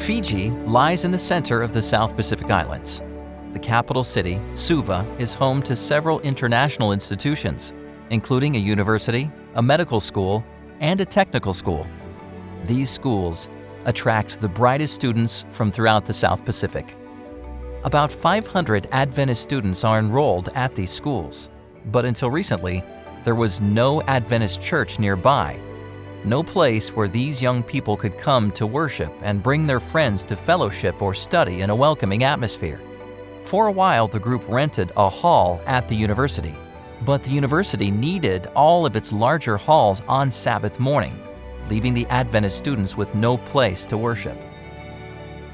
Fiji lies in the center of the South Pacific Islands. The capital city, Suva, is home to several international institutions, including a university, a medical school, and a technical school. These schools attract the brightest students from throughout the South Pacific. About 500 Adventist students are enrolled at these schools, but until recently, there was no Adventist church nearby, no place where these young people could come to worship and bring their friends to fellowship or study in a welcoming atmosphere. For a while, the group rented a hall at the university, but the university needed all of its larger halls on Sabbath morning, leaving the Adventist students with no place to worship.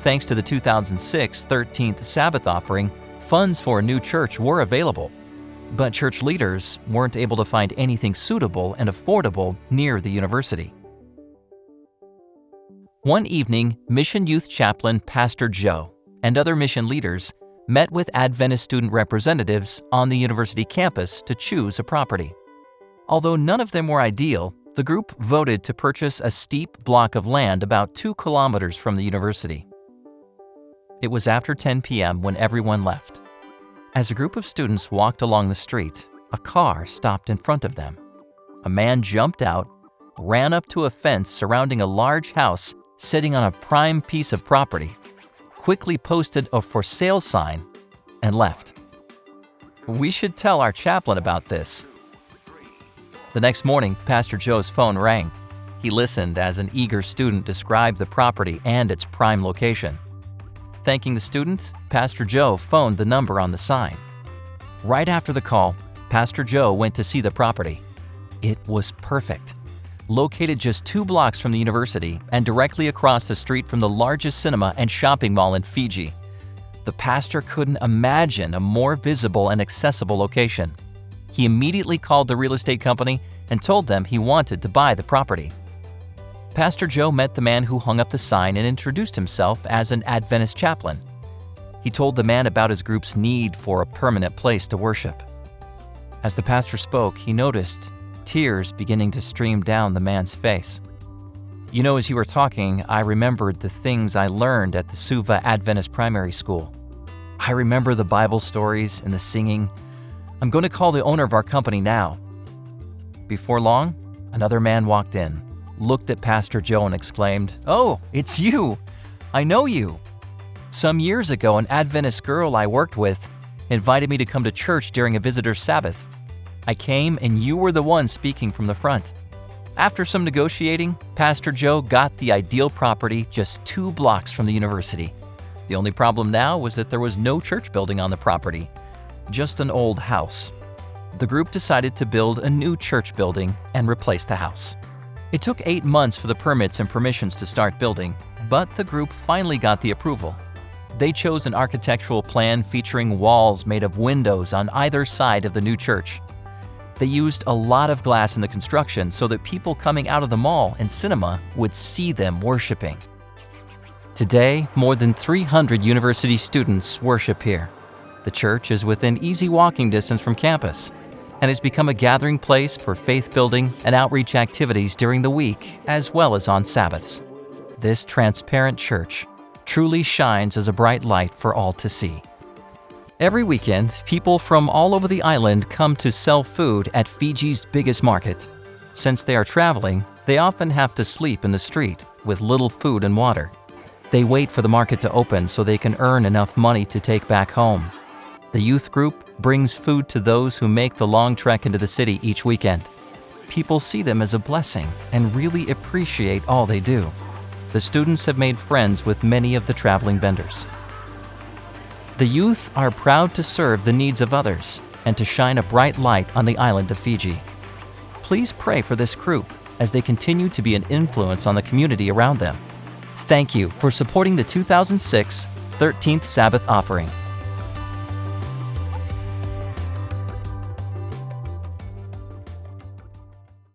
Thanks to the 2006 13th Sabbath offering, funds for a new church were available, but church leaders weren't able to find anything suitable and affordable near the university. One evening, Mission Youth Chaplain Pastor Joe and other mission leaders met with Adventist student representatives on the university campus to choose a property. Although none of them were ideal, the group voted to purchase a steep block of land about 2 kilometers from the university. It was after 10 p.m. when everyone left. As a group of students walked along the street, a car stopped in front of them. A man jumped out, ran up to a fence surrounding a large house sitting on a prime piece of property, quickly posted a for sale sign, and left. We should tell our chaplain about this. The next morning, Pastor Joe's phone rang. He listened as an eager student described the property and its prime location. Thanking the student, Pastor Joe phoned the number on the sign. Right after the call, Pastor Joe went to see the property. It was perfect. Located just 2 blocks from the university and directly across the street from the largest cinema and shopping mall in Fiji. The pastor couldn't imagine a more visible and accessible location. He immediately called the real estate company and told them he wanted to buy the property. Pastor Joe met the man who hung up the sign and introduced himself as an Adventist chaplain. He told the man about his group's need for a permanent place to worship. As the pastor spoke, he noticed tears beginning to stream down the man's face. You know, as you were talking, I remembered the things I learned at the Suva Adventist Primary School. I remember the Bible stories and the singing. I'm going to call the owner of our company now. Before long, another man walked in, looked at Pastor Joe and exclaimed, "Oh, it's you! I know you! Some years ago, an Adventist girl I worked with invited me to come to church during a visitor's Sabbath. I came and you were the one speaking from the front." After some negotiating, Pastor Joe got the ideal property just 2 blocks from the university. The only problem now was that there was no church building on the property, just an old house. The group decided to build a new church building and replace the house. It took 8 months for the permits and permissions to start building, but the group finally got the approval. They chose an architectural plan featuring walls made of windows on either side of the new church. They used a lot of glass in the construction so that people coming out of the mall and cinema would see them worshiping. Today, more than 300 university students worship here. The church is within easy walking distance from campus and has become a gathering place for faith-building and outreach activities during the week as well as on Sabbaths. This transparent church truly shines as a bright light for all to see. Every weekend, people from all over the island come to sell food at Fiji's biggest market. Since they are traveling, they often have to sleep in the street with little food and water. They wait for the market to open so they can earn enough money to take back home. The youth group brings food to those who make the long trek into the city each weekend. People see them as a blessing and really appreciate all they do. The students have made friends with many of the traveling vendors. The youth are proud to serve the needs of others and to shine a bright light on the island of Fiji. Please pray for this group as they continue to be an influence on the community around them. Thank you for supporting the 2006 13th Sabbath offering.